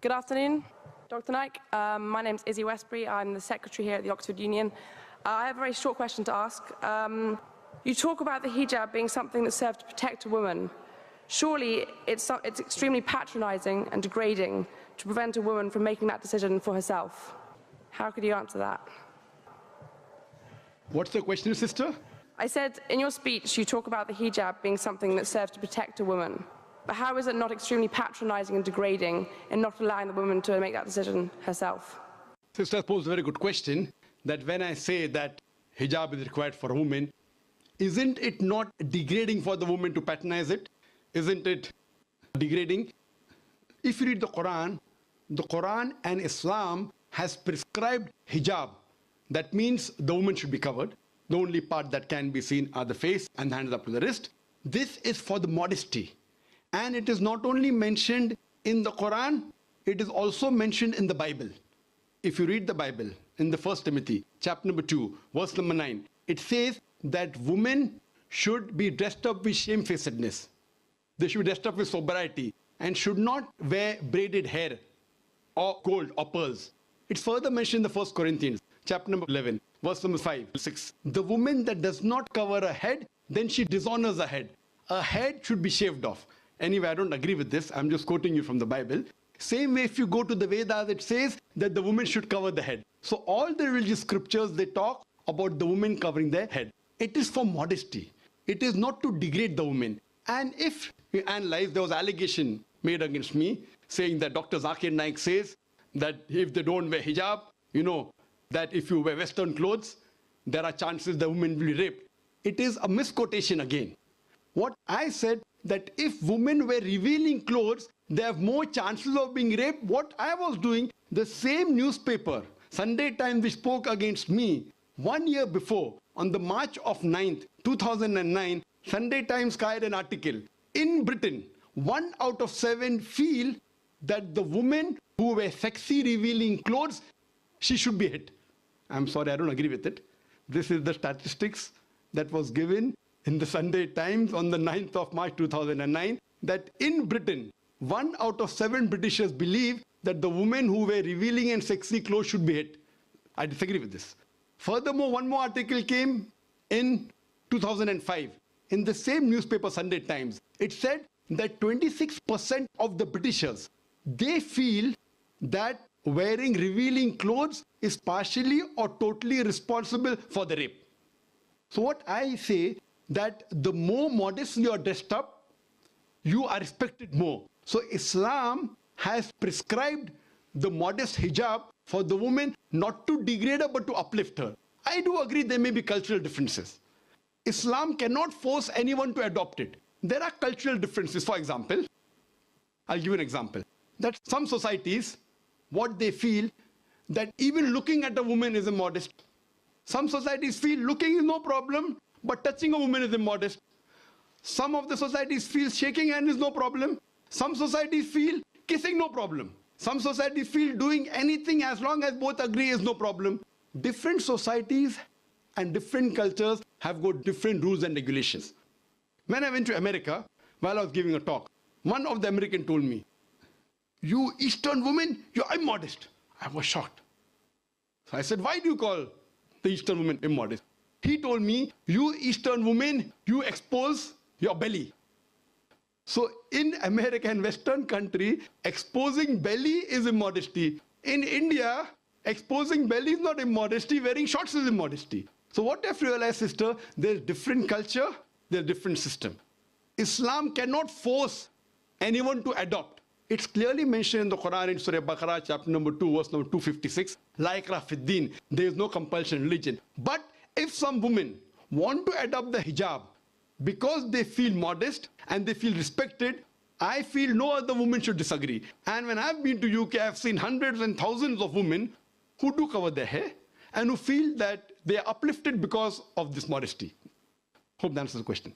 Good afternoon, Dr. Naik. My name's Izzy Westbury. I'm the secretary here at the Oxford Union. I have a very short question to ask. You talk about the hijab being something that serves to protect a woman. Surely it's extremely patronizing and degrading to prevent a woman from making that decision for herself. How could you answer that? What's the question, sister? I said, in your speech, you talk about the hijab being something that serves to protect a woman. But how is it not extremely patronizing and degrading in not allowing the woman to make that decision herself? Sister posed a very good question, that when I say that hijab is required for a woman, isn't it not degrading for the woman to patronize it? Isn't it degrading? If you read the Quran and Islam has prescribed hijab. That means the woman should be covered. The only part that can be seen are the face and the hands up to the wrist. This is for the modesty. And it is not only mentioned in the Quran, it is also mentioned in the Bible. If you read the Bible in the 1 Timothy, chapter number 2, verse number 9, it says that women should be dressed up with shamefacedness. They should be dressed up with sobriety and should not wear braided hair or gold or pearls. It's further mentioned in the 1 Corinthians, chapter number 11, verse number 5, 6. The woman that does not cover her head, then she dishonors her head. Her head should be shaved off. Anyway, I don't agree with this. I'm just quoting you from the Bible. Same way, if you go to the Vedas, it says that the woman should cover the head. So all the religious scriptures, they talk about the woman covering their head. It is for modesty. It is not to degrade the woman. And if you analyze, there was allegation made against me saying that Dr. Zakir Naik says that if they don't wear hijab, that if you wear Western clothes, there are chances the woman will be raped. It is a misquotation again. What I said, that if women wear revealing clothes, they have more chances of being raped. What I was doing, the same newspaper, Sunday Times, which spoke against me 1 year before, on the March of 9th, 2009, Sunday Times carried an article. In Britain, 1 out of 7 feel that the women who wear sexy revealing clothes, she should be hit. I'm sorry, I don't agree with it. This is the statistics that was given in the Sunday Times on the 9th of March 2009, that in Britain, 1 out of 7 Britishers believe that the women who wear revealing and sexy clothes should be hit. I disagree with this. Furthermore, one more article came in 2005 in the same newspaper, Sunday Times. It said that 26% of the Britishers, they feel that wearing revealing clothes is partially or totally responsible for the rape. So what I say, that the more modestly you are dressed up, you are respected more. So Islam has prescribed the modest hijab for the woman, not to degrade her but to uplift her. I do agree there may be cultural differences. Islam cannot force anyone to adopt it. There are cultural differences. For example, I'll give you an example. That some societies, what they feel, that even looking at a woman is immodest. Some societies feel looking is no problem, but touching a woman is immodest. Some of the societies feel shaking hand is no problem. Some societies feel kissing no problem. Some societies feel doing anything as long as both agree is no problem. Different societies and different cultures have got different rules and regulations. When I went to America, while I was giving a talk, one of the Americans told me, "You Eastern women, you're immodest." I was shocked. So I said, "Why do you call the Eastern women immodest?" He told me, "You Eastern women, you expose your belly." So in America and Western country, exposing belly is immodesty. In India, exposing belly is not immodesty, wearing shorts is immodesty. So what I've realized, sister, there's different culture, there's different system. Islam cannot force anyone to adopt. It's clearly mentioned in the Quran in Surah Baqarah, chapter number 2, verse number 256, La ikrah fid din, there is no compulsion in religion. But if some women want to adopt the hijab because they feel modest and they feel respected, I feel no other woman should disagree. And when I've been to UK, I've seen hundreds and thousands of women who do cover their hair and who feel that they are uplifted because of this modesty. Hope that answers the question.